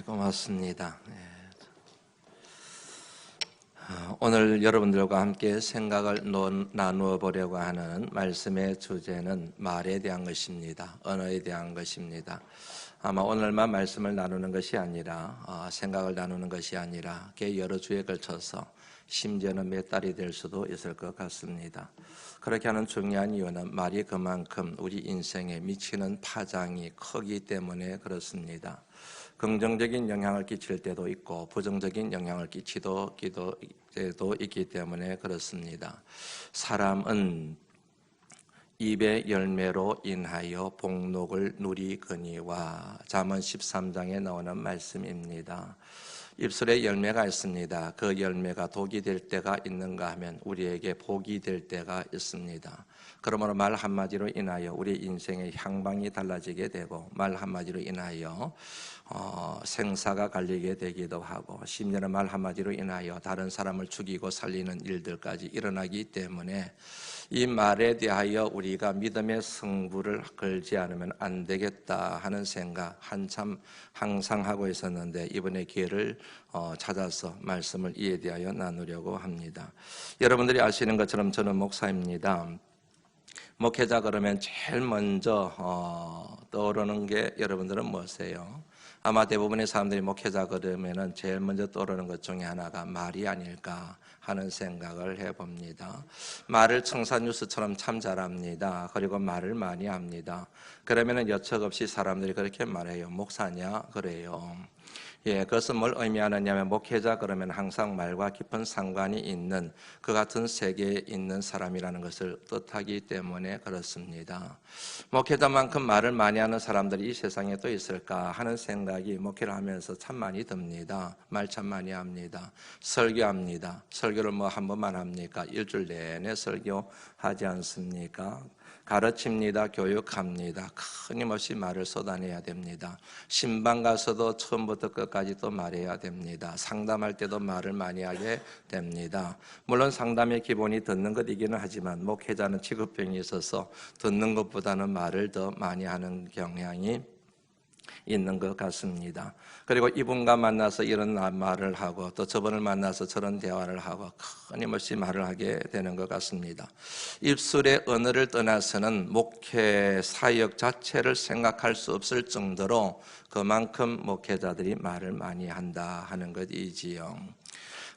고맙습니다. 오늘 여러분들과 함께 생각을 나누어 보려고 하는 말씀의 주제는 말에 대한 것입니다. 언어에 대한 것입니다. 아마 오늘만 말씀을 나누는 것이 아니라 생각을 나누는 것이 아니라 여러 주에 걸쳐서 심지어는 몇 달이 될 수도 있을 것 같습니다. 그렇게 하는 중요한 이유는 말이 그만큼 우리 인생에 미치는 파장이 크기 때문에 그렇습니다. 긍정적인 영향을 끼칠 때도 있고 부정적인 영향을 끼치도 때도 있기 때문에 그렇습니다. 사람은 입의 열매로 인하여 복록을 누리거니와 잠언 13장에 나오는 말씀입니다. 입술에 열매가 있습니다. 그 열매가 독이 될 때가 있는가 하면 우리에게 복이 될 때가 있습니다. 그러므로 말 한마디로 인하여 우리 인생의 향방이 달라지게 되고 말 한마디로 인하여 생사가 갈리게 되기도 하고 심지어는 말 한마디로 인하여 다른 사람을 죽이고 살리는 일들까지 일어나기 때문에 이 말에 대하여 우리가 믿음의 승부를 걸지 않으면 안 되겠다 하는 생각 한참 항상 하고 있었는데 이번에 기회를 찾아서 말씀을 이에 대하여 나누려고 합니다. 여러분들이 아시는 것처럼 저는 목사입니다. 목회자 그러면 제일 먼저 떠오르는 게 여러분들은 뭐세요? 아마 대부분의 사람들이 목회자 그러면은 제일 먼저 떠오르는 것 중에 하나가 말이 아닐까 하는 생각을 해봅니다. 말을 청사뉴스처럼 참 잘합니다. 그리고 말을 많이 합니다. 그러면은 여척 없이 사람들이 그렇게 말해요. 목사냐? 그래요. 그것은 뭘 의미하느냐면 목회자 그러면 항상 말과 깊은 상관이 있는 그 같은 세계에 있는 사람이라는 것을 뜻하기 때문에 그렇습니다. 목회자만큼 말을 많이 하는 사람들이 이 세상에 또 있을까 하는 생각이 목회를 하면서 참 많이 듭니다. 말 참 많이 합니다. 설교합니다. 설교를 한 번만 합니까? 일주일 내내 설교하지 않습니까? 가르칩니다. 교육합니다. 끊임없이 말을 쏟아내야 됩니다. 신방 가서도 처음부터 끝까지 또 말해야 됩니다. 상담할 때도 말을 많이 하게 됩니다. 물론 상담의 기본이 듣는 것이기는 하지만 목회자는 직업병이 있어서 듣는 것보다는 말을 더 많이 하는 경향이 있는 것 같습니다. 그리고 이분과 만나서 이런 말을 하고 또 저분을 만나서 저런 대화를 하고 끊임없이 말을 하게 되는 것 같습니다. 입술의 언어를 떠나서는 목회 사역 자체를 생각할 수 없을 정도로 그만큼 목회자들이 말을 많이 한다 하는 것이지요.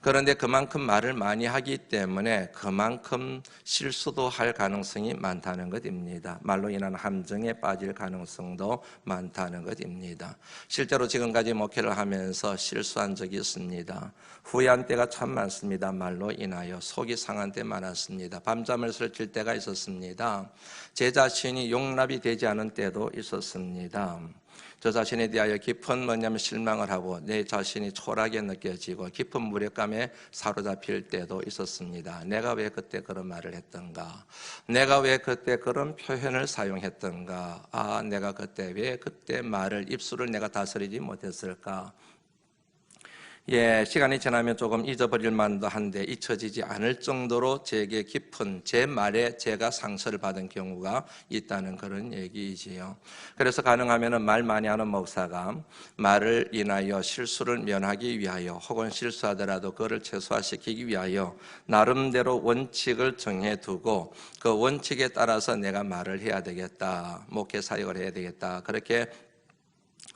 그런데 그만큼 말을 많이 하기 때문에 그만큼 실수도 할 가능성이 많다는 것입니다. 말로 인한 함정에 빠질 가능성도 많다는 것입니다. 실제로 지금까지 목회를 하면서 실수한 적이 있습니다. 후회한 때가 참 많습니다. 말로 인하여 속이 상한 때 많았습니다. 밤잠을 설칠 때가 있었습니다. 제 자신이 용납이 되지 않은 때도 있었습니다. 저 자신에 대하여 깊은 실망을 하고 내 자신이 초라하게 느껴지고 깊은 무력감에 사로잡힐 때도 있었습니다. 내가 왜 그때 그런 말을 했던가? 내가 왜 그때 그런 표현을 사용했던가? 내가 그때 왜 그때 입술을 내가 다스리지 못했을까? 시간이 지나면 조금 잊어버릴 만도 한데 잊혀지지 않을 정도로 제게 깊은 제 말에 제가 상처를 받은 경우가 있다는 그런 얘기이지요. 그래서 가능하면 말 많이 하는 목사가 말을 인하여 실수를 면하기 위하여 혹은 실수하더라도 그를 최소화시키기 위하여 나름대로 원칙을 정해두고 그 원칙에 따라서 내가 말을 해야 되겠다, 목회 사역을 해야 되겠다, 그렇게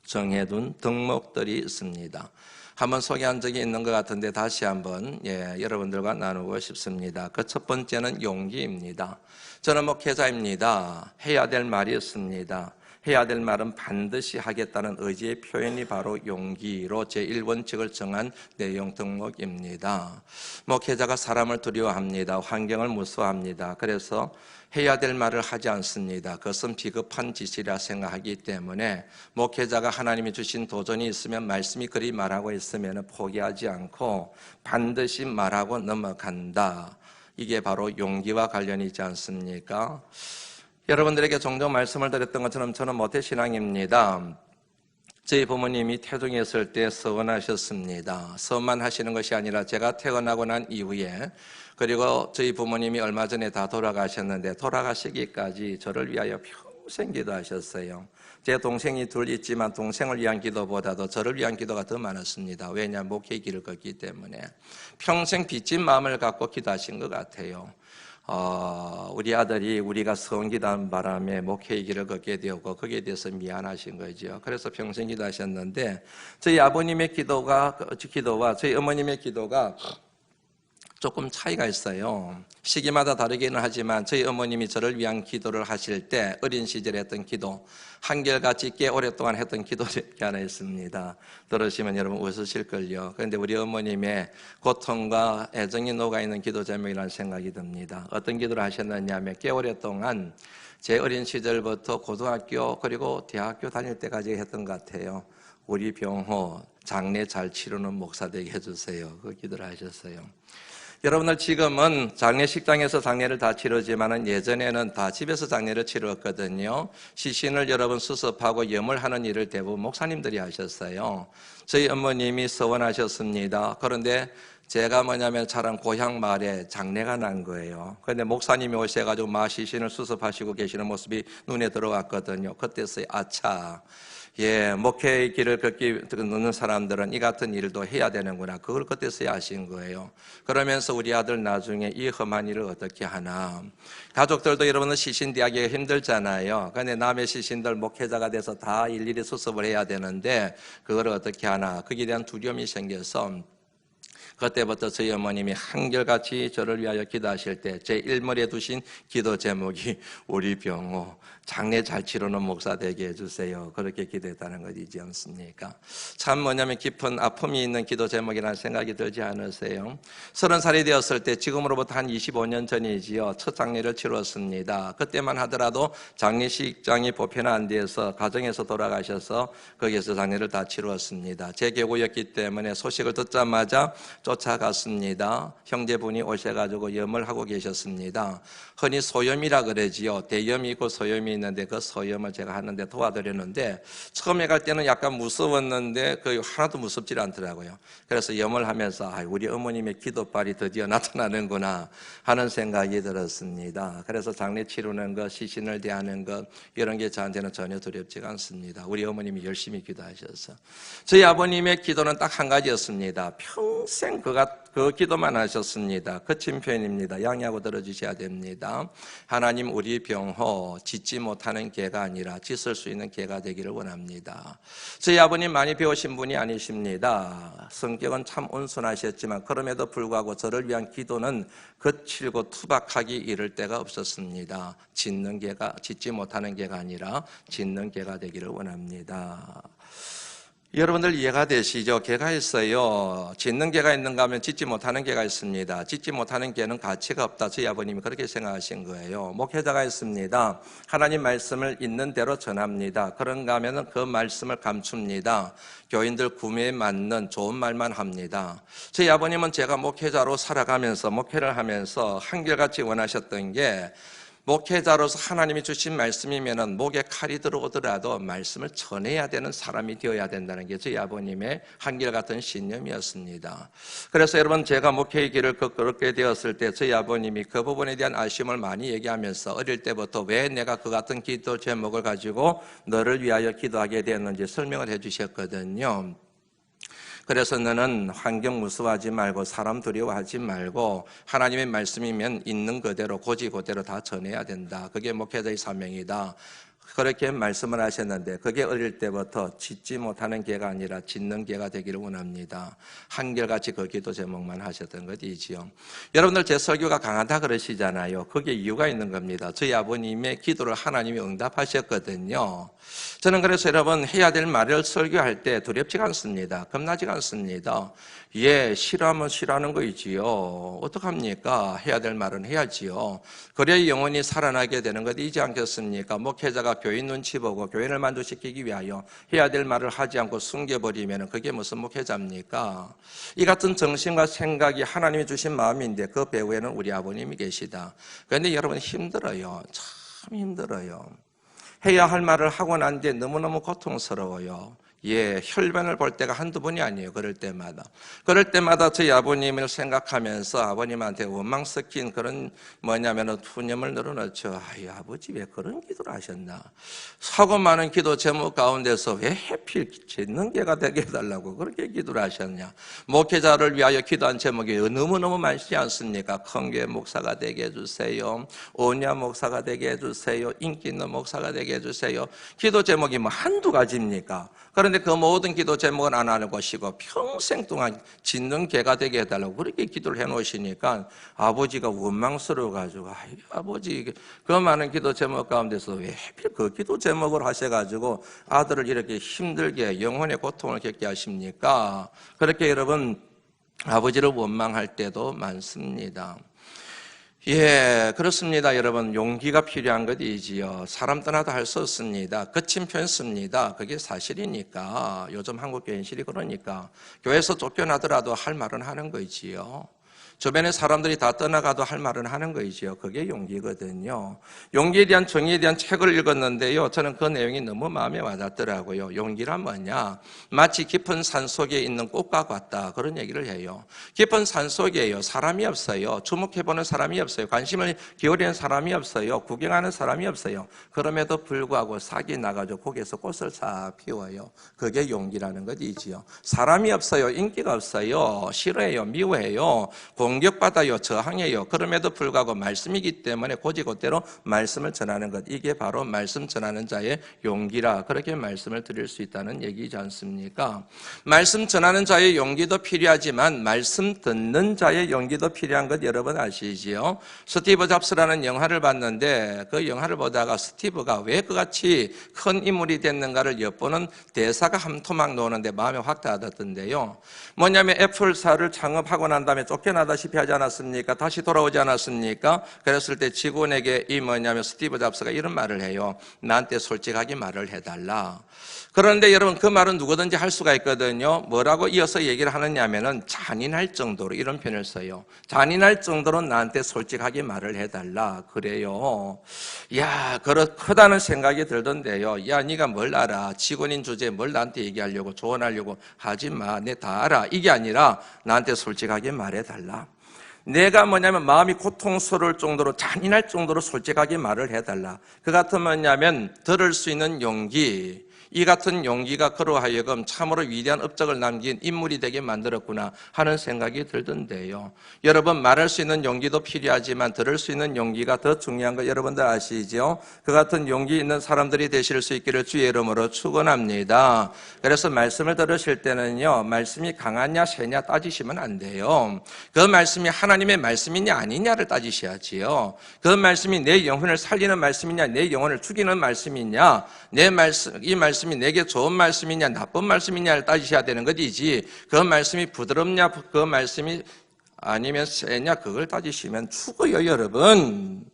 정해둔 덕목들이 있습니다. 한번 소개한 적이 있는 것 같은데 다시 한번 여러분들과 나누고 싶습니다. 그 첫 번째는 용기입니다. 저는 목회자입니다. 해야 될 말이 있습니다. 해야 될 말은 반드시 하겠다는 의지의 표현이 바로 용기로 제1원칙을 정한 내용 덕목입니다. 목회자가 사람을 두려워합니다. 환경을 무서워합니다. 그래서 해야 될 말을 하지 않습니다. 그것은 비겁한 짓이라 생각하기 때문에 목회자가 하나님이 주신 도전이 있으면 말씀이 그리 말하고 있으면 포기하지 않고 반드시 말하고 넘어간다. 이게 바로 용기와 관련이 있지 않습니까? 여러분들에게 종종 말씀을 드렸던 것처럼 저는 모태신앙입니다. 저희 부모님이 태중했을 때 서원하셨습니다. 서원만 하시는 것이 아니라 제가 태어나고 난 이후에 그리고 저희 부모님이 얼마 전에 다 돌아가셨는데 돌아가시기까지 저를 위하여 평생 기도하셨어요. 제 동생이 둘 있지만 동생을 위한 기도보다도 저를 위한 기도가 더 많았습니다. 왜냐? 목회의 길을 걷기 때문에. 평생 빚진 마음을 갖고 기도하신 것 같아요. 우리 아들이 우리가 성기도한 바람에 목회의 길을 걷게 되었고 거기에 대해서 미안하신 거죠. 그래서 평생 기도하셨는데 저희 아버님의 기도와 저희 어머님의 기도가 조금 차이가 있어요. 시기마다 다르기는 하지만 저희 어머님이 저를 위한 기도를 하실 때 어린 시절에 했던 기도, 한결같이 꽤 오랫동안 했던 기도 중에 하나 있습니다. 들으시면 여러분 웃으실걸요. 그런데 우리 어머님의 고통과 애정이 녹아있는 기도 제목이라는 생각이 듭니다. 어떤 기도를 하셨느냐 하면 꽤 오랫동안 제 어린 시절부터 고등학교 그리고 대학교 다닐 때까지 했던 것 같아요. 우리 병호 장례 잘 치르는 목사 되게 해주세요. 그 기도를 하셨어요. 여러분들 지금은 장례식장에서 장례를 다 치르지만 예전에는 다 집에서 장례를 치렀거든요. 시신을 여러분 수습하고 염을 하는 일을 대부분 목사님들이 하셨어요. 저희 어머님이 서원하셨습니다. 그런데 제가 뭐냐면 자란 고향 마을에 장례가 난 거예요. 그런데 목사님이 오셔가지고 시신을 수습하시고 계시는 모습이 눈에 들어왔거든요. 그때서야 아차, 목회의 길을 걷는 사람들은 이 같은 일도 해야 되는구나. 그걸 그때서야 아신 거예요. 그러면서 우리 아들 나중에 이 험한 일을 어떻게 하나. 가족들도 여러분은 시신 대하기가 힘들잖아요. 그런데 남의 시신들 목회자가 돼서 다 일일이 수습을 해야 되는데 그걸 어떻게 하나. 거기에 대한 두려움이 생겨서 그때부터 저희 어머님이 한결같이 저를 위하여 기도하실 때 제 일머리에 두신 기도 제목이 우리 병호 장례 잘 치르는 목사 되게 해주세요. 그렇게 기도했다는 것이지 않습니까? 참 뭐냐면 깊은 아픔이 있는 기도 제목이라는 생각이 들지 않으세요? 30살이 되었을 때 지금으로부터 한 25년 전이지요. 첫 장례를 치렀습니다. 그때만 하더라도 장례식장이 보편화 안 돼서 가정에서 돌아가셔서 거기에서 장례를 다 치루었습니다. 제 계곡이었기 때문에 소식을 듣자마자 쫓아갔습니다. 형제분이 오셔가지고 염을 하고 계셨습니다. 흔히 소염이라 그러지요. 대염이 있고 소염이 있는데 그 소염을 제가 하는데 도와드렸는데 처음에 갈 때는 약간 무서웠는데 그 하나도 무섭지 않더라고요. 그래서 염을 하면서 우리 어머님의 기도발이 드디어 나타나는구나 하는 생각이 들었습니다. 그래서 장례 치르는 것, 시신을 대하는 것 이런 게 저한테는 전혀 두렵지가 않습니다. 우리 어머님이 열심히 기도하셔서. 저희 아버님의 기도는 딱 한 가지였습니다. 평생 그 기도만 하셨습니다. 거친 표현입니다. 양해하고 들어주셔야 됩니다. 하나님 우리 병호 짓지 못하는 개가 아니라 짓을 수 있는 개가 되기를 원합니다. 저희 아버님 많이 배우신 분이 아니십니다. 성격은 참 온순하셨지만 그럼에도 불구하고 저를 위한 기도는 거칠고 투박하기 이를 데가 없었습니다. 짓지 못하는 개가 아니라 짓는 개가 되기를 원합니다. 여러분들 이해가 되시죠? 개가 있어요. 짓는 개가 있는가 하면 짓지 못하는 개가 있습니다. 짓지 못하는 개는 가치가 없다. 저희 아버님이 그렇게 생각하신 거예요. 목회자가 있습니다. 하나님 말씀을 있는 대로 전합니다. 그런가 하면 그 말씀을 감춥니다. 교인들 구매에 맞는 좋은 말만 합니다. 저희 아버님은 제가 목회자로 살아가면서 목회를 하면서 한결같이 원하셨던 게 목회자로서 하나님이 주신 말씀이면은 목에 칼이 들어오더라도 말씀을 전해야 되는 사람이 되어야 된다는 게 저희 아버님의 한결같은 신념이었습니다. 그래서 여러분 제가 목회의 길을 걷게 되었을 때 저희 아버님이 그 부분에 대한 아쉬움을 많이 얘기하면서 어릴 때부터 왜 내가 그 같은 기도 제목을 가지고 너를 위하여 기도하게 되었는지 설명을 해 주셨거든요. 그래서 너는 환경 무서워하지 말고 사람 두려워하지 말고 하나님의 말씀이면 있는 그대로 고지 그대로 다 전해야 된다. 그게 목회자의 사명이다. 그렇게 말씀을 하셨는데 그게 어릴 때부터 짓지 못하는 개가 아니라 짓는 개가 되기를 원합니다. 한결같이 그 기도 제목만 하셨던 것이지요. 여러분들 제 설교가 강하다 그러시잖아요. 그게 이유가 있는 겁니다. 저희 아버님의 기도를 하나님이 응답하셨거든요. 저는 그래서 여러분 해야 될 말을 설교할 때 두렵지가 않습니다. 겁나지가 않습니다. 싫어하면 싫어하는 거이지요. 어떡합니까? 해야 될 말은 해야지요. 그래야 영혼이 살아나게 되는 것이지 않겠습니까? 목회자가 교인 눈치 보고 교인을 만족시키기 위하여 해야 될 말을 하지 않고 숨겨버리면 그게 무슨 목회자입니까? 이 같은 정신과 생각이 하나님이 주신 마음인데 그 배후에는 우리 아버님이 계시다. 그런데 여러분 힘들어요. 참 힘들어요. 해야 할 말을 하고 난 뒤에 너무너무 고통스러워요. 혈변을 볼 때가 한두 번이 아니에요. 그럴 때마다 저희 아버님을 생각하면서 아버님한테 원망 섞인 그런 푸념을 늘어놓죠. 이 아버지 왜 그런 기도를 하셨나? 사고 많은 기도 제목 가운데서 왜 해필 짓는 개가 되게 해달라고 그렇게 기도를 하셨냐? 목회자를 위하여 기도한 제목이 너무너무 많지 않습니까? 큰교회 목사가 되게 해주세요. 오냐 목사가 되게 해주세요. 인기 있는 목사가 되게 해주세요. 기도 제목이 한두 가지입니까? 그런데 그 모든 기도 제목은 안 하는 것이고 평생 동안 짓는 개가 되게 해달라고 그렇게 기도를 해놓으시니까 아버지가 원망스러워가지고 아버지 그 많은 기도 제목 가운데서 왜 하필 그 기도 제목을 하셔가지고 아들을 이렇게 힘들게 영혼의 고통을 겪게 하십니까? 그렇게 여러분 아버지를 원망할 때도 많습니다. 그렇습니다. 여러분, 용기가 필요한 것이지요. 사람 떠나도 할 수 없습니다. 거친 표현 씁니다. 그게 사실이니까. 요즘 한국교회 현실이 그러니까. 교회에서 쫓겨나더라도 할 말은 하는 거지요. 주변에 사람들이 다 떠나가도 할 말은 하는 거이지요. 그게 용기거든요. 용기에 대한 정의에 대한 책을 읽었는데요. 저는 그 내용이 너무 마음에 와닿더라고요. 용기란 뭐냐? 마치 깊은 산 속에 있는 꽃과 같다. 그런 얘기를 해요. 깊은 산 속에요. 사람이 없어요. 주목해보는 사람이 없어요. 관심을 기울이는 사람이 없어요. 구경하는 사람이 없어요. 그럼에도 불구하고 싹이 나가지고 거기에서 꽃을 싹 피워요. 그게 용기라는 것이지요. 사람이 없어요. 인기가 없어요. 싫어해요. 미워해요. 공격받아요. 저항해요. 그럼에도 불구하고 말씀이기 때문에 곧이곧대로 말씀을 전하는 것. 이게 바로 말씀 전하는 자의 용기라 그렇게 말씀을 드릴 수 있다는 얘기지 않습니까? 말씀 전하는 자의 용기도 필요하지만 말씀 듣는 자의 용기도 필요한 것 여러분 아시지요? 스티브 잡스라는 영화를 봤는데 그 영화를 보다가 스티브가 왜 그같이 큰 인물이 됐는가를 엿보는 대사가 한 토막 나오는데 마음에 확 닿았던데요. 뭐냐면 애플사를 창업하고 난 다음에 쫓겨나다시피 하지 않았습니까? 다시 돌아오지 않았습니까? 그랬을 때 직원에게 스티브 잡스가 이런 말을 해요. 나한테 솔직하게 말을 해달라. 그런데 여러분 그 말은 누구든지 할 수가 있거든요. 뭐라고 이어서 얘기를 하느냐면은 잔인할 정도로 이런 표현을 써요. 잔인할 정도로 나한테 솔직하게 말을 해달라. 그래요. 크다는 생각이 들던데요. 네가 뭘 알아? 직원인 주제에 뭘 나한테 얘기하려고 조언하려고 하지 마. 내 다 알아. 이게 아니라 나한테 솔직하게 말해달라. 내가 마음이 고통스러울 정도로 잔인할 정도로 솔직하게 말을 해달라. 그 같은 들을 수 있는 용기. 이 같은 용기가 그로 하여금 참으로 위대한 업적을 남긴 인물이 되게 만들었구나 하는 생각이 들던데요. 여러분 말할 수 있는 용기도 필요하지만 들을 수 있는 용기가 더 중요한 거 여러분들 아시죠? 그 같은 용기 있는 사람들이 되실 수 있기를 주의 이름으로 축원합니다. 그래서 말씀을 들으실 때는요. 말씀이 강하냐 세냐 따지시면 안 돼요. 그 말씀이 하나님의 말씀이냐 아니냐를 따지셔야지요. 그 말씀이 내 영혼을 살리는 말씀이냐 내 영혼을 죽이는 말씀이냐 이 말씀이 내게 좋은 말씀이냐 나쁜 말씀이냐를 따지셔야 되는 것이지 그 말씀이 부드럽냐 그 말씀이 아니면 세냐 그걸 따지시면 죽어요 여러분.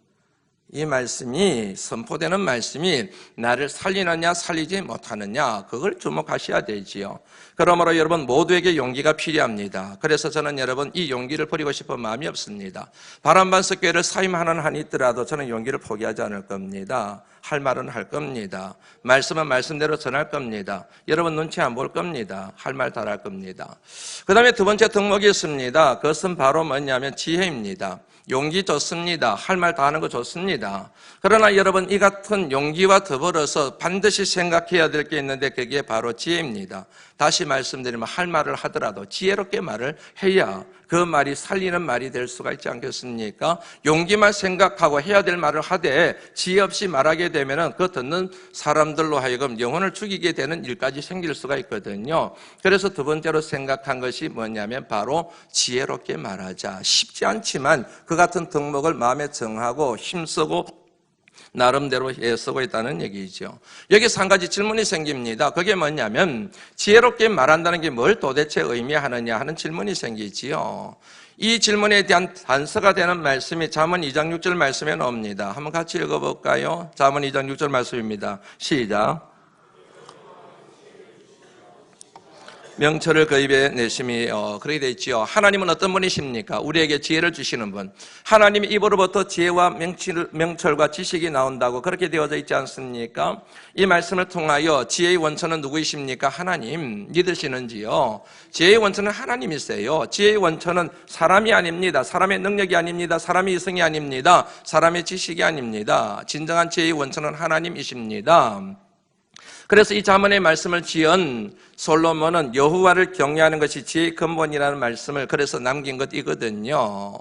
이 말씀이 선포되는 말씀이 나를 살리느냐 살리지 못하느냐 그걸 주목하셔야 되지요. 그러므로 여러분 모두에게 용기가 필요합니다. 그래서 저는 여러분 이 용기를 버리고 싶은 마음이 없습니다. 바람반석교회를 사임하는 한이 있더라도 저는 용기를 포기하지 않을 겁니다. 할 말은 할 겁니다. 말씀은 말씀대로 전할 겁니다. 여러분 눈치 안 볼 겁니다. 할 말 다 할 겁니다. 그 다음에 두 번째 덕목이 있습니다. 그것은 바로 뭐냐면 지혜입니다. 용기 좋습니다. 할 말 다 하는 거 좋습니다. 그러나 여러분 이 같은 용기와 더불어서 반드시 생각해야 될 게 있는데 그게 바로 지혜입니다. 다시 말씀드리면 할 말을 하더라도 지혜롭게 말을 해야 그 말이 살리는 말이 될 수가 있지 않겠습니까? 용기만 생각하고 해야 될 말을 하되 지혜 없이 말하게 되면 그 듣는 사람들로 하여금 영혼을 죽이게 되는 일까지 생길 수가 있거든요. 그래서 두 번째로 생각한 것이 뭐냐면 바로 지혜롭게 말하자. 쉽지 않지만 그 같은 덕목을 마음에 정하고 힘쓰고 나름대로 애쓰고 있다는 얘기죠. 여기서 한 가지 질문이 생깁니다. 그게 뭐냐면 지혜롭게 말한다는 게 뭘 도대체 의미하느냐 하는 질문이 생기지요. 이 질문에 대한 단서가 되는 말씀이 잠언 2장 6절 말씀에 나옵니다. 한번 같이 읽어볼까요? 잠언 2장 6절 말씀입니다. 시작. 명철을 그 입에 내심이 그렇게 되어 있지요. 하나님은 어떤 분이십니까? 우리에게 지혜를 주시는 분. 하나님의 입으로부터 지혜와 명철과 지식이 나온다고 그렇게 되어져 있지 않습니까? 이 말씀을 통하여 지혜의 원천은 누구이십니까? 하나님 믿으시는지요? 지혜의 원천은 하나님이세요. 지혜의 원천은 사람이 아닙니다. 사람의 능력이 아닙니다. 사람의 이성이 아닙니다. 사람의 지식이 아닙니다. 진정한 지혜의 원천은 하나님이십니다. 그래서 이 잠언의 말씀을 지은 솔로몬은 여호와를 경외하는 것이 지혜의 근본이라는 말씀을 그래서 남긴 것이거든요.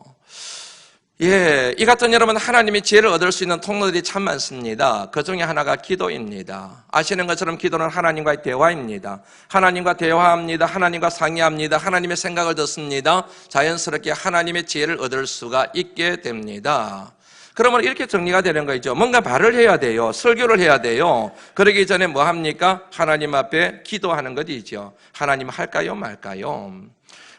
이 같은 여러분 하나님의 지혜를 얻을 수 있는 통로들이 참 많습니다. 그 중에 하나가 기도입니다. 아시는 것처럼 기도는 하나님과의 대화입니다. 하나님과 대화합니다. 하나님과 상의합니다. 하나님의 생각을 듣습니다. 자연스럽게 하나님의 지혜를 얻을 수가 있게 됩니다. 그러면 이렇게 정리가 되는 거죠. 뭔가 말을 해야 돼요. 설교를 해야 돼요. 그러기 전에 뭐 합니까? 하나님 앞에 기도하는 것이죠. 하나님 할까요? 말까요?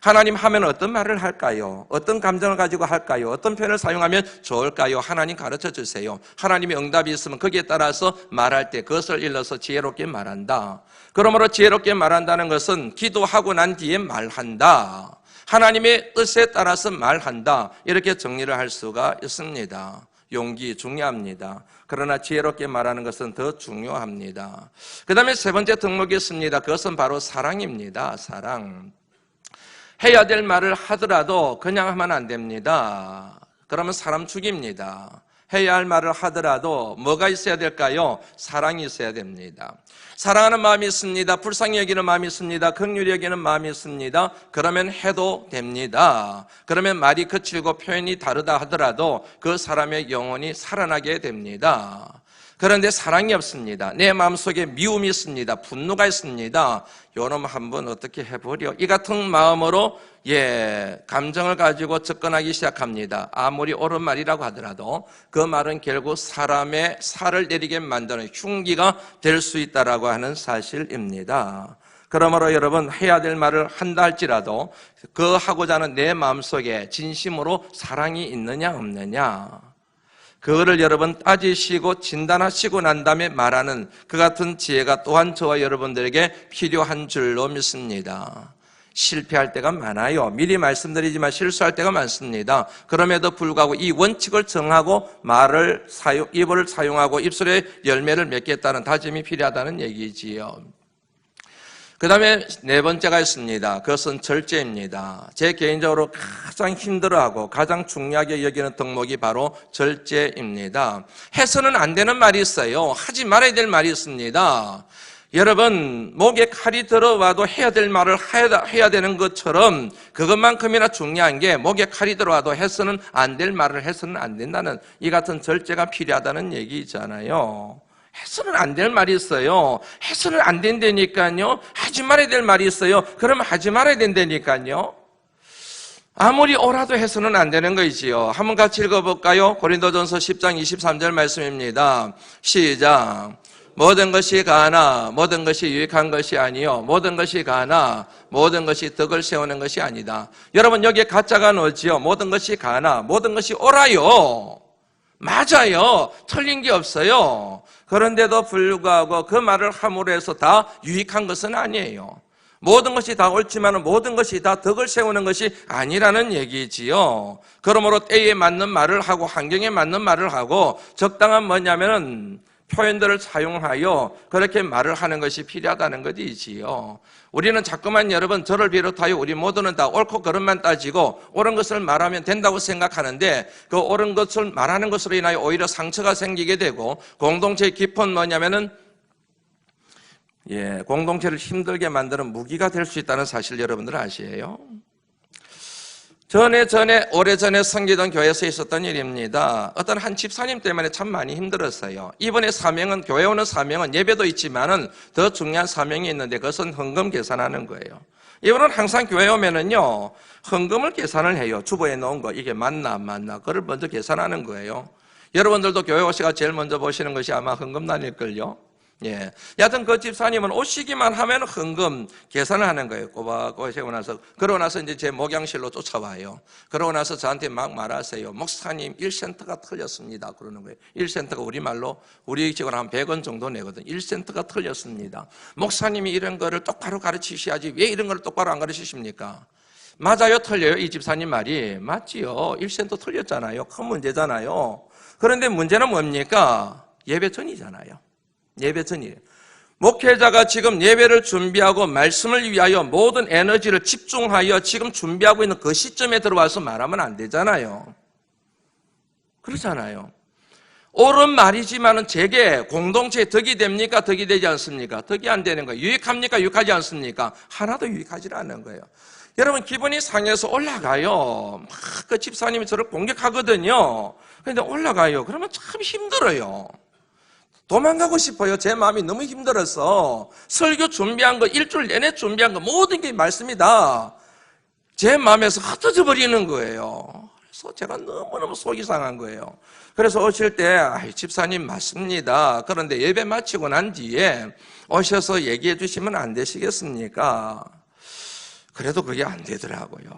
하나님 하면 어떤 말을 할까요? 어떤 감정을 가지고 할까요? 어떤 표현을 사용하면 좋을까요? 하나님 가르쳐 주세요. 하나님의 응답이 있으면 거기에 따라서 말할 때 그것을 일러서 지혜롭게 말한다. 그러므로 지혜롭게 말한다는 것은 기도하고 난 뒤에 말한다. 하나님의 뜻에 따라서 말한다. 이렇게 정리를 할 수가 있습니다. 용기 중요합니다. 그러나 지혜롭게 말하는 것은 더 중요합니다. 그 다음에 세 번째 덕목이 있습니다. 그것은 바로 사랑입니다. 사랑. 해야 될 말을 하더라도 그냥 하면 안 됩니다. 그러면 사람 죽입니다. 해야 할 말을 하더라도 뭐가 있어야 될까요? 사랑이 있어야 됩니다. 사랑하는 마음이 있습니다. 불쌍히 여기는 마음이 있습니다. 긍휼히 여기는 마음이 있습니다. 그러면 해도 됩니다. 그러면 말이 거칠고 표현이 다르다 하더라도 그 사람의 영혼이 살아나게 됩니다. 그런데 사랑이 없습니다. 내 마음속에 미움이 있습니다. 분노가 있습니다. 요놈 한번 어떻게 해보려. 이 같은 마음으로 감정을 가지고 접근하기 시작합니다. 아무리 옳은 말이라고 하더라도 그 말은 결국 사람의 살을 내리게 만드는 흉기가 될 수 있다라고 하는 사실입니다. 그러므로 여러분 해야 될 말을 한다 할지라도 그 하고자 하는 내 마음속에 진심으로 사랑이 있느냐 없느냐, 그거를 여러분 따지시고 진단하시고 난 다음에 말하는 그 같은 지혜가 또한 저와 여러분들에게 필요한 줄로 믿습니다. 실패할 때가 많아요. 미리 말씀드리지만 실수할 때가 많습니다. 그럼에도 불구하고 이 원칙을 정하고 입을 사용하고 입술에 열매를 맺겠다는 다짐이 필요하다는 얘기지요. 그 다음에 네 번째가 있습니다. 그것은 절제입니다. 제 개인적으로 가장 힘들어하고 가장 중요하게 여기는 덕목이 바로 절제입니다. 해서는 안 되는 말이 있어요. 하지 말아야 될 말이 있습니다. 여러분, 목에 칼이 들어와도 해야 될 말을 해야 되는 것처럼 그것만큼이나 중요한 게 목에 칼이 들어와도 해서는 안 될 말을 해서는 안 된다는 이 같은 절제가 필요하다는 얘기잖아요. 해서는 안 될 말이 있어요. 해서는 안 된다니까요. 하지 말아야 될 말이 있어요. 그러면 하지 말아야 된다니까요. 아무리 옳아도 해서는 안 되는 거이지요. 한번 같이 읽어볼까요? 고린도전서 10장 23절 말씀입니다. 시작. 모든 것이 가나 모든 것이 유익한 것이 아니요 모든 것이 가나 모든 것이 덕을 세우는 것이 아니다. 여러분 여기에 가짜가 넣었지요. 모든 것이 가나 모든 것이 옳아요. 맞아요. 틀린 게 없어요. 그런데도 불구하고 그 말을 함으로 해서 다 유익한 것은 아니에요. 모든 것이 다 옳지만 모든 것이 다 덕을 세우는 것이 아니라는 얘기지요. 그러므로 때에 맞는 말을 하고 환경에 맞는 말을 하고 적당한 뭐냐면은 표현들을 사용하여 그렇게 말을 하는 것이 필요하다는 것이지요. 우리는 자꾸만 여러분 저를 비롯하여 우리 모두는 다 옳고 그름만 따지고 옳은 것을 말하면 된다고 생각하는데 그 옳은 것을 말하는 것으로 인하여 오히려 상처가 생기게 되고 공동체의 깊은 뭐냐면은 공동체를 힘들게 만드는 무기가 될 수 있다는 사실 여러분들 아시에요? 오래전에 섬기던 교회에서 있었던 일입니다. 어떤 한 집사님 때문에 참 많이 힘들었어요. 이번에 사명은, 교회 오는 사명은 예배도 있지만은 더 중요한 사명이 있는데 그것은 헌금 계산하는 거예요. 이분은 항상 교회 오면은요, 헌금을 계산을 해요. 주보에 놓은 거, 이게 맞나 안 맞나, 그걸 먼저 계산하는 거예요. 여러분들도 교회 오시가 제일 먼저 보시는 것이 아마 헌금단일걸요. 예. 여하튼 그 집사님은 오시기만 하면 헌금 계산을 하는 거예요. 꼬박꼬박 세고 나서. 그러고 나서 이제 제 목양실로 쫓아와요. 그러고 나서 저한테 막 말하세요. 목사님 1센트가 틀렸습니다. 그러는 거예요. 1센트가 우리말로 우리 지금 한 100원 정도 내거든. 1센트가 틀렸습니다. 목사님이 이런 거를 똑바로 가르치셔야지 왜 이런 걸 똑바로 안 가르치십니까? 맞아요, 틀려요? 이 집사님 말이 맞지요. 1센트 틀렸잖아요. 큰 문제잖아요. 그런데 문제는 뭡니까? 예배 전이잖아요. 예배 전이에요. 목회자가 지금 예배를 준비하고 말씀을 위하여 모든 에너지를 집중하여 지금 준비하고 있는 그 시점에 들어와서 말하면 안 되잖아요. 그렇잖아요. 옳은 말이지만은 제게 공동체에 덕이 됩니까? 덕이 되지 않습니까? 덕이 안 되는 거예요. 유익합니까? 유익하지 않습니까? 하나도 유익하지 않는 거예요. 여러분 기분이 상해서 올라가요. 막 그 집사님이 저를 공격하거든요. 그런데 올라가요. 그러면 참 힘들어요. 도망가고 싶어요. 제 마음이 너무 힘들어서 설교 준비한 거 일주일 내내 준비한 거 모든 게 말씀이다. 제 마음에서 흩어져 버리는 거예요. 그래서 제가 너무너무 속이 상한 거예요. 그래서 오실 때 집사님 맞습니다. 그런데 예배 마치고 난 뒤에 오셔서 얘기해 주시면 안 되시겠습니까? 그래도 그게 안 되더라고요.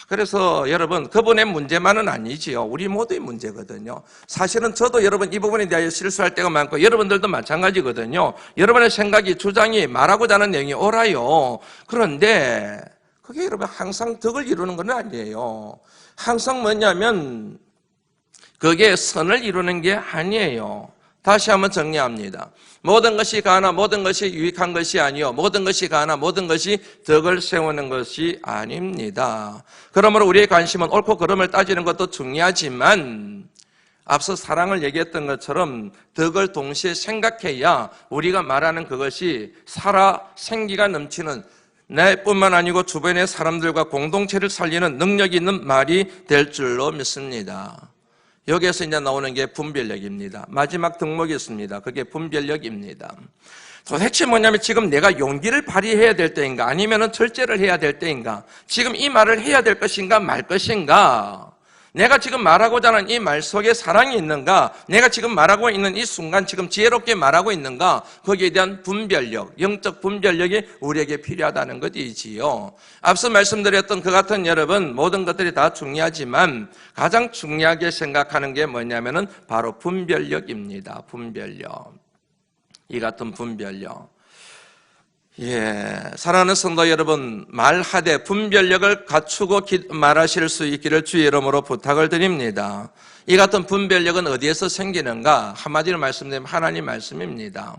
그래서 여러분 그분의 문제만은 아니지요. 우리 모두의 문제거든요. 사실은 저도 여러분 이 부분에 대하여 실수할 때가 많고 여러분들도 마찬가지거든요. 여러분의 생각이 주장이 말하고자 하는 내용이 옳아요. 그런데 그게 여러분 항상 덕을 이루는 건 아니에요. 항상 뭐냐면 그게 선을 이루는 게 아니에요. 다시 한번 정리합니다. 모든 것이 가나 모든 것이 유익한 것이 아니요 모든 것이 가나 모든 것이 덕을 세우는 것이 아닙니다. 그러므로 우리의 관심은 옳고 그름을 따지는 것도 중요하지만 앞서 사랑을 얘기했던 것처럼 덕을 동시에 생각해야 우리가 말하는 그것이 살아 생기가 넘치는 나뿐만 아니고 주변의 사람들과 공동체를 살리는 능력 있는 말이 될 줄로 믿습니다. 여기에서 이제 나오는 게 분별력입니다. 마지막 덕목이 있습니다. 그게 분별력입니다. 도대체 뭐냐면 지금 내가 용기를 발휘해야 될 때인가 아니면 절제를 해야 될 때인가 지금 이 말을 해야 될 것인가 말 것인가 내가 지금 말하고자 하는 이 말 속에 사랑이 있는가 내가 지금 말하고 있는 이 순간 지금 지혜롭게 말하고 있는가 거기에 대한 분별력 영적 분별력이 우리에게 필요하다는 것이지요. 앞서 말씀드렸던 그 같은 여러분 모든 것들이 다 중요하지만 가장 중요하게 생각하는 게 뭐냐면은 바로 분별력입니다. 분별력. 이 같은 분별력. 사랑하는 성도 여러분, 말하되 분별력을 갖추고 말하실 수 있기를 주의 이름으로 부탁을 드립니다. 이 같은 분별력은 어디에서 생기는가? 한마디로 말씀드리면 하나님 말씀입니다.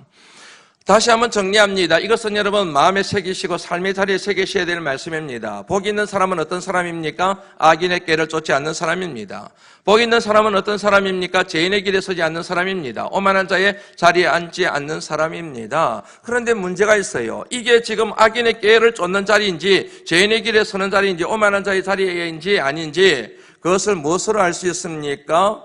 다시 한번 정리합니다. 이것은 여러분 마음에 새기시고 삶의 자리에 새기셔야 될 말씀입니다. 복 있는 사람은 어떤 사람입니까? 악인의 꾀를 쫓지 않는 사람입니다. 복 있는 사람은 어떤 사람입니까? 죄인의 길에 서지 않는 사람입니다. 오만한 자의 자리에 앉지 않는 사람입니다. 그런데 문제가 있어요. 이게 지금 악인의 꾀를 쫓는 자리인지 죄인의 길에 서는 자리인지 오만한 자의 자리인지 아닌지 그것을 무엇으로 알 수 있습니까?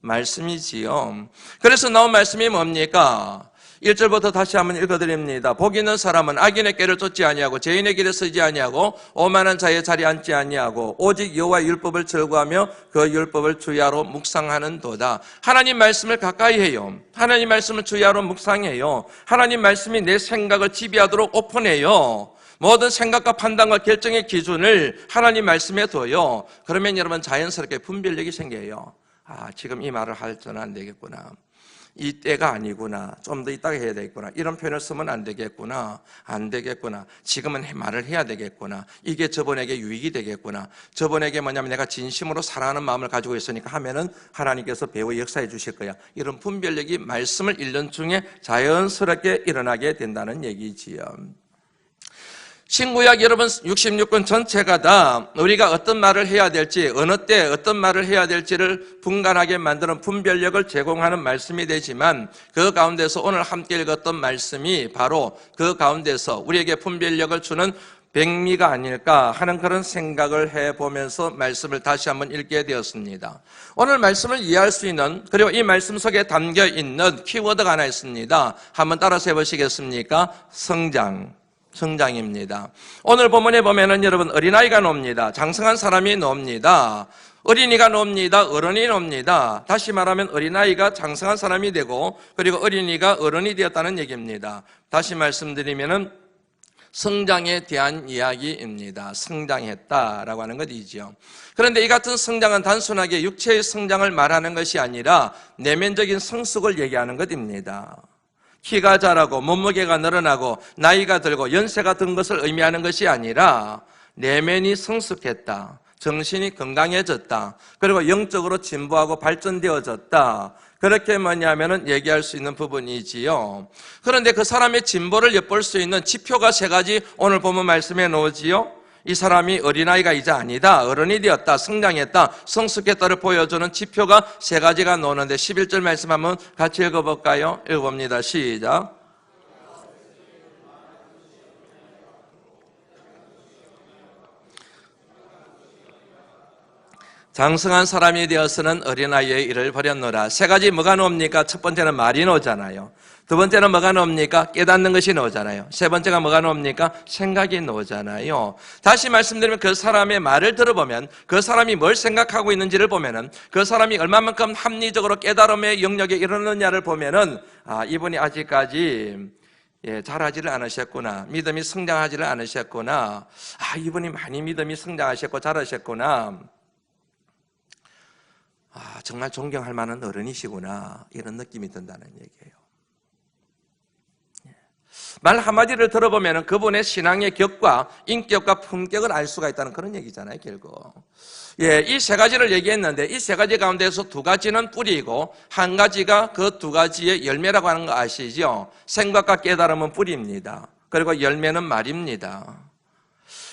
말씀이지요. 그래서 나온 말씀이 뭡니까? 1절부터 다시 한번 읽어드립니다. 복 있는 사람은 악인의 꾀를 쫓지 아니하고 죄인의 길에 서지 아니하고 오만한 자의 자리에 앉지 아니하고 오직 여호와의 율법을 즐거워하며 그 율법을 주야로 묵상하는 도다. 하나님 말씀을 가까이 해요. 하나님 말씀을 주야로 묵상해요. 하나님 말씀이 내 생각을 지배하도록 오픈해요. 모든 생각과 판단과 결정의 기준을 하나님 말씀에 둬요. 그러면 여러분 자연스럽게 분별력이 생겨요. 지금 이 말을 할 때는 안 되겠구나. 이 때가 아니구나. 좀 더 이따가 해야 되겠구나. 이런 표현을 쓰면 안 되겠구나. 안 되겠구나. 지금은 말을 해야 되겠구나. 이게 저분에게 유익이 되겠구나. 저분에게 뭐냐면 내가 진심으로 사랑하는 마음을 가지고 있으니까 하면은 하나님께서 배워 역사해 주실 거야. 이런 분별력이 말씀을 읽는 중에 자연스럽게 일어나게 된다는 얘기지요. 신구약 여러분 66권 전체가 다 우리가 어떤 말을 해야 될지 어느 때 어떤 말을 해야 될지를 분간하게 만드는 분별력을 제공하는 말씀이 되지만 그 가운데서 오늘 함께 읽었던 말씀이 바로 그 가운데서 우리에게 분별력을 주는 백미가 아닐까 하는 그런 생각을 해보면서 말씀을 다시 한번 읽게 되었습니다. 오늘 말씀을 이해할 수 있는 그리고 이 말씀 속에 담겨있는 키워드가 하나 있습니다. 한번 따라서 해보시겠습니까? 성장. 성장입니다. 오늘 본문에 보면은 여러분 어린아이가 놉니다. 장성한 사람이 놉니다. 어린이가 놉니다. 어른이 놉니다. 다시 말하면 어린아이가 장성한 사람이 되고 그리고 어린이가 어른이 되었다는 얘기입니다. 다시 말씀드리면은 성장에 대한 이야기입니다. 성장했다라고 하는 것이죠. 그런데 이 같은 성장은 단순하게 육체의 성장을 말하는 것이 아니라 내면적인 성숙을 얘기하는 것입니다. 키가 자라고 몸무게가 늘어나고 나이가 들고 연세가 든 것을 의미하는 것이 아니라 내면이 성숙했다. 정신이 건강해졌다. 그리고 영적으로 진보하고 발전되어졌다. 그렇게 뭐냐면은 얘기할 수 있는 부분이지요. 그런데 그 사람의 진보를 엿볼 수 있는 지표가 세 가지 오늘 보면 말씀해 놓지요. 이 사람이 어린아이가 이제 아니다. 어른이 되었다. 성장했다. 성숙했다를 보여주는 지표가 세 가지가 나오는데 11절 말씀 한번 같이 읽어볼까요? 읽어봅니다. 시작. 장성한 사람이 되어서는 어린아이의 일을 버렸노라. 세 가지 뭐가 나옵니까? 첫 번째는 말이 나오잖아요. 두 번째는 뭐가 나옵니까? 깨닫는 것이 나오잖아요. 세 번째가 뭐가 나옵니까? 생각이 나오잖아요. 다시 말씀드리면 그 사람의 말을 들어보면 그 사람이 뭘 생각하고 있는지를 보면은 그 사람이 얼마만큼 합리적으로 깨달음의 영역에 이르느냐를 보면은 이분이 아직까지 잘하지를 않으셨구나. 믿음이 성장하지를 않으셨구나. 이분이 많이 믿음이 성장하셨고 잘하셨구나. 정말 존경할 만한 어른이시구나. 이런 느낌이 든다는 얘기예요. 말 한마디를 들어보면 그분의 신앙의 격과 인격과 품격을 알 수가 있다는 그런 얘기잖아요, 결국. 이 세 가지를 얘기했는데 이 세 가지 가운데서 두 가지는 뿌리이고 한 가지가 그 두 가지의 열매라고 하는 거 아시죠? 생각과 깨달음은 뿌리입니다. 그리고 열매는 말입니다.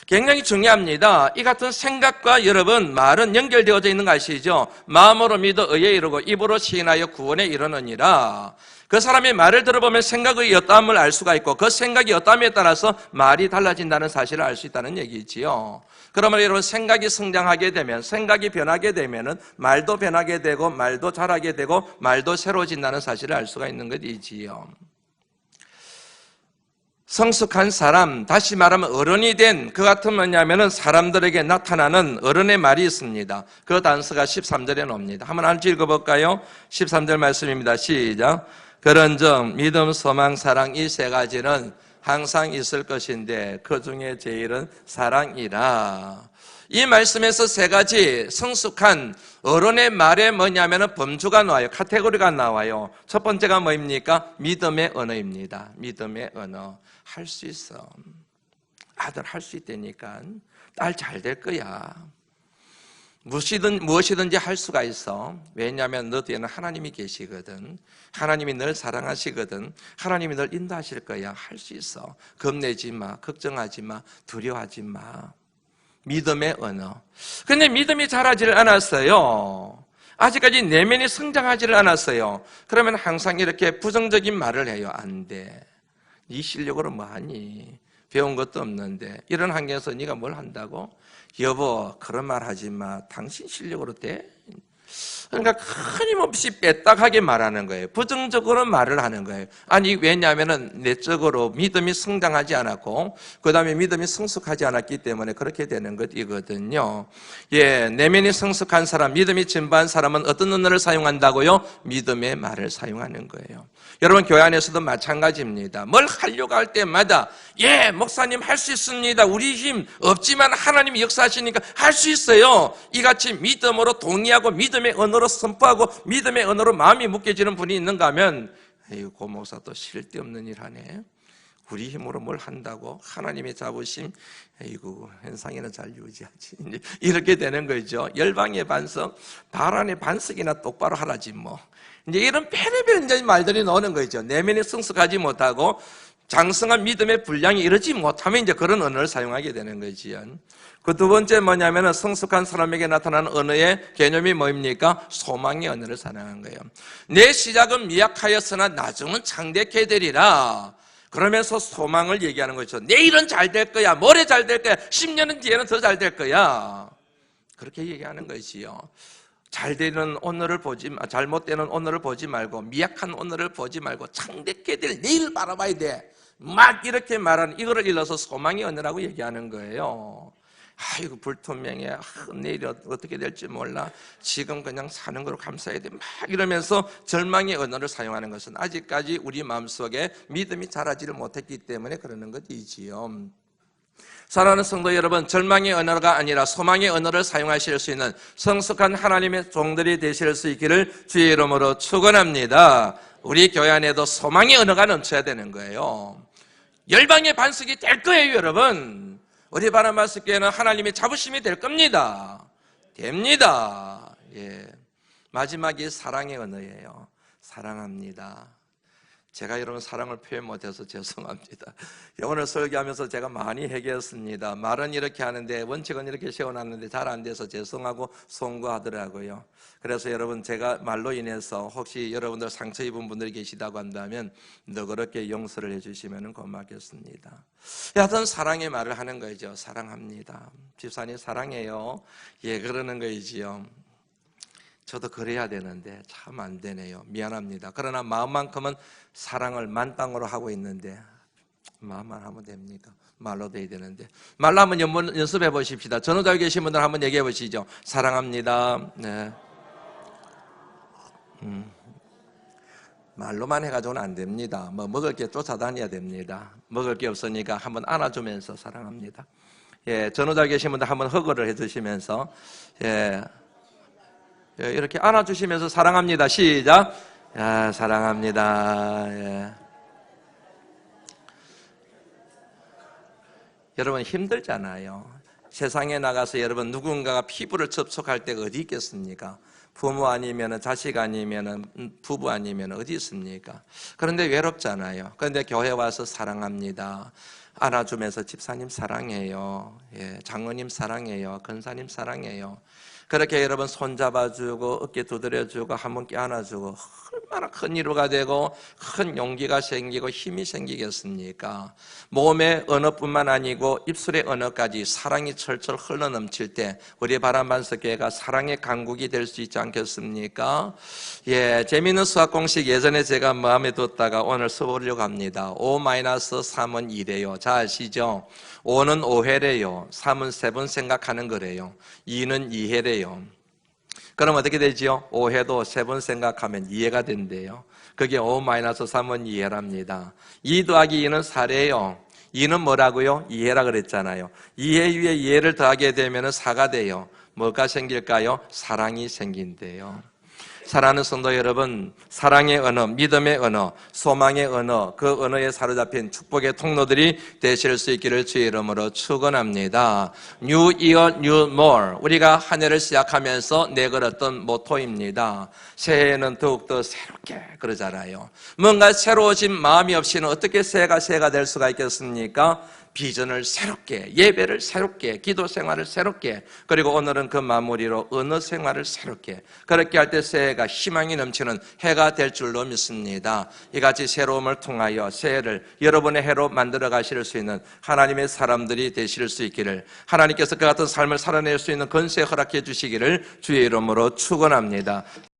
굉장히 중요합니다. 이 같은 생각과 여러분 말은 연결되어져 있는 거 아시죠? 마음으로 믿어 의에 이르고 입으로 시인하여 구원에 이르느니라. 그 사람의 말을 들어보면 생각의 어떠함을 알 수가 있고 그 생각이 어떠함에 따라서 말이 달라진다는 사실을 알 수 있다는 얘기지요. 그러면 여러분 생각이 성장하게 되면 생각이 변하게 되면은 말도 변하게 되고 말도 자라게 되고 말도 새로워진다는 사실을 알 수가 있는 것이지요. 성숙한 사람, 다시 말하면 어른이 된 그 같은 뭐냐면은 사람들에게 나타나는 어른의 말이 있습니다. 그 단서가 13절에 나옵니다. 한번 같이 읽어볼까요? 13절 말씀입니다. 시작. 그런즉 믿음, 소망, 사랑 이 세 가지는 항상 있을 것인데 그 중에 제일은 사랑이라. 이 말씀에서 세 가지 성숙한 어른의 말에 뭐냐면은 범주가 나와요. 카테고리가 나와요. 첫 번째가 뭐입니까? 믿음의 언어입니다. 믿음의 언어. 할 수 있어. 아들 할 수 있다니까. 딸 잘 될 거야. 무엇이든지 할 수가 있어. 왜냐하면 너 뒤에는 하나님이 계시거든. 하나님이 널 사랑하시거든. 하나님이 널 인도하실 거야. 할 수 있어. 겁내지 마. 걱정하지 마. 두려워하지 마. 믿음의 언어. 근데 믿음이 자라지를 않았어요. 아직까지 내면이 성장하지를 않았어요. 그러면 항상 이렇게 부정적인 말을 해요. 안 돼. 네 실력으로 뭐하니? 배운 것도 없는데 이런 환경에서 네가 뭘 한다고? 여보 그런 말 하지 마. 당신 실력으로 돼? 그러니까 끊임없이 빼딱하게 말하는 거예요. 부정적으로 말을 하는 거예요. 아니 왜냐하면 내적으로 믿음이 성장하지 않았고 그 다음에 믿음이 성숙하지 않았기 때문에 그렇게 되는 것이거든요. 내면이 성숙한 사람, 믿음이 진보한 사람은 어떤 언어를 사용한다고요? 믿음의 말을 사용하는 거예요. 여러분 교회 안에서도 마찬가지입니다. 뭘 하려고 할 때마다 목사님 할 수 있습니다. 우리 힘 없지만 하나님이 역사하시니까 할 수 있어요. 이같이 믿음으로 동의하고 믿음의 언어로 선포하고 믿음의 언어로 마음이 묶여지는 분이 있는가 하면 고 목사 또 쓸데없는 일 하네. 우리 힘으로 뭘 한다고? 하나님의 자부심, 현상에는 잘 유지하지. 이렇게 되는 거죠. 열방의 반석, 바란의 반석이나 똑바로 하라지 뭐. 이제 이런 별의별 말들이 나오는 거죠. 내면이 성숙하지 못하고 장성한 믿음의 분량이 이르지 못하면 이제 그런 언어를 사용하게 되는 거지요. 그 두 번째 뭐냐면은 성숙한 사람에게 나타나는 언어의 개념이 뭐입니까? 소망의 언어를 사용하는 거예요. 내 시작은 미약하였으나 나중은 창대케 되리라. 그러면서 소망을 얘기하는 거죠. 내일은 잘 될 거야. 모레 잘 될 거야. 10년은 뒤에는 더 잘 될 거야. 그렇게 얘기하는 것이요. 잘 되는 오늘을 잘못되는 오늘을 보지 말고 미약한 오늘을 보지 말고 창대케 될 내일을 바라봐야 돼. 막 이렇게 말하는 이거를 일러서 소망의 언어라고 얘기하는 거예요. 이거 불투명해. 내일이 어떻게 될지 몰라. 지금 그냥 사는 거로 감사해야 돼. 막 이러면서 절망의 언어를 사용하는 것은 아직까지 우리 마음속에 믿음이 자라지를 못했기 때문에 그러는 것이지요. 사랑하는 성도 여러분, 절망의 언어가 아니라 소망의 언어를 사용하실 수 있는 성숙한 하나님의 종들이 되실 수 있기를 주의 이름으로 축원합니다. 우리 교회 안에도 소망의 언어가 넘쳐야 되는 거예요. 열방의 반석이 될 거예요, 여러분. 우리 바나바스교회는 하나님의 자부심이 될 겁니다. 됩니다. 예. 마지막이 사랑의 언어예요. 사랑합니다. 제가 여러분 사랑을 표현 못해서 죄송합니다. 오늘 설교하면서 제가 많이 회개했습니다. 말은 이렇게 하는데 원칙은 이렇게 세워놨는데 잘 안 돼서 죄송하고 송구하더라고요. 그래서 여러분 제가 말로 인해서 혹시 여러분들 상처 입은 분들이 계시다고 한다면 너그럽게 용서를 해주시면 고맙겠습니다. 여하튼 사랑의 말을 하는 거죠. 사랑합니다. 집사님 사랑해요. 예, 그러는 거이지요. 저도 그래야 되는데 참 안 되네요. 미안합니다. 그러나 마음만큼은 사랑을 만땅으로 하고 있는데 마음만 하면 됩니까? 말로도 해야 되는데 말로 한번 연습해 보십시다. 전후자에 계신 분들 한번 얘기해 보시죠. 사랑합니다. 네. 말로만 해가지고는 안 됩니다. 먹을 게 쫓아다녀야 됩니다. 먹을 게 없으니까 한번 안아주면서 사랑합니다. 예, 전후자에 계신 분들 한번 허거를 해주시면서 예. 이렇게 안아주시면서 사랑합니다. 시작. 야, 사랑합니다. 예. 여러분 힘들잖아요. 세상에 나가서 여러분 누군가가 피부를 접촉할 때가 어디 있겠습니까? 부모 아니면 자식 아니면 부부 아니면 어디 있습니까? 그런데 외롭잖아요. 그런데 교회 와서 사랑합니다. 안아주면서 집사님 사랑해요. 예, 장로님 사랑해요. 권사님 사랑해요. 그렇게 여러분 손잡아주고 어깨 두드려주고 한번 껴안아주고 얼마나 큰 위로가 되고 큰 용기가 생기고 힘이 생기겠습니까? 몸의 언어뿐만 아니고 입술의 언어까지 사랑이 철철 흘러넘칠 때 우리 바람반석교회가 사랑의 강국이 될 수 있지 않겠습니까? 예, 재미있는 수학 공식 예전에 제가 마음에 뒀다가 오늘 써보려고 합니다. 5-3은 2래요. 잘 아시죠? 5는 5회래요. 3은 3번 생각하는 거래요. 2는 2회래요. 그럼 어떻게 되지요? 5회도 3번 생각하면 2회가 된대요. 그게 5-3은 2회랍니다. 2 더하기 2는 4래요. 2는 뭐라고요? 2회라 그랬잖아요. 2회 위에 2회를 더하게 되면 4가 돼요. 뭐가 생길까요? 사랑이 생긴대요. 사랑하는 성도 여러분, 사랑의 언어, 믿음의 언어, 소망의 언어, 그 언어에 사로잡힌 축복의 통로들이 되실 수 있기를 주의 이름으로 축원합니다. New Year, New More. 우리가 한 해를 시작하면서 내걸었던 모토입니다. 새해에는 더욱더 새롭게 그러잖아요. 뭔가 새로워진 마음이 없이는 어떻게 새해가 될 수가 있겠습니까? 비전을 새롭게, 예배를 새롭게, 기도 생활을 새롭게, 그리고 오늘은 그 마무리로 언어 생활을 새롭게, 그렇게 할 때 새해가 희망이 넘치는 해가 될 줄로 믿습니다. 이같이 새로움을 통하여 새해를 여러분의 해로 만들어 가실 수 있는 하나님의 사람들이 되실 수 있기를, 하나님께서 그 같은 삶을 살아낼 수 있는 권세 허락해 주시기를 주의 이름으로 축원합니다.